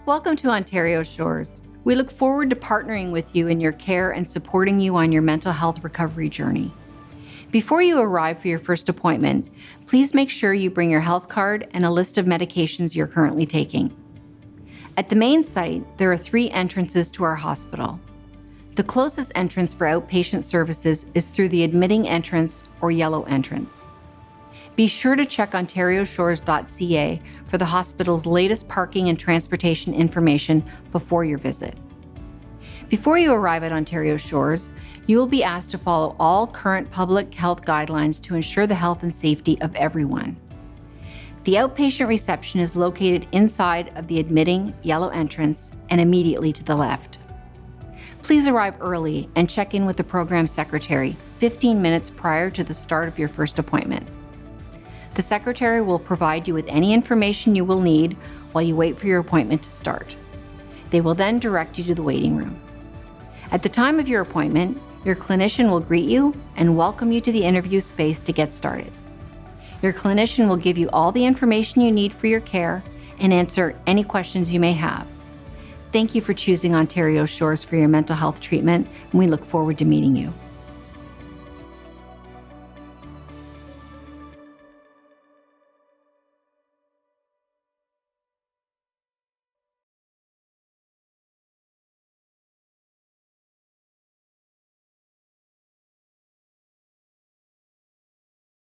Welcome to Ontario Shores. We look forward to partnering with you in your care and supporting you on your mental health recovery journey. Before you arrive for your first appointment, please make sure you bring your health card and a list of medications you're currently taking. At the main site, there are 3 entrances to our hospital. The closest entrance for outpatient services is through the admitting entrance or yellow entrance. Be sure to check ontarioshores.ca for the hospital's latest parking and transportation information before your visit. Before you arrive at Ontario Shores, you will be asked to follow all current public health guidelines to ensure the health and safety of everyone. The outpatient reception is located inside of the admitting yellow entrance and immediately to the left. Please arrive early and check in with the program secretary 15 minutes prior to the start of your first appointment. The secretary will provide you with any information you will need while you wait for your appointment to start. They will then direct you to the waiting room. At the time of your appointment, your clinician will greet you and welcome you to the interview space to get started. Your clinician will give you all the information you need for your care and answer any questions you may have. Thank you for choosing Ontario Shores for your mental health treatment, and we look forward to meeting you.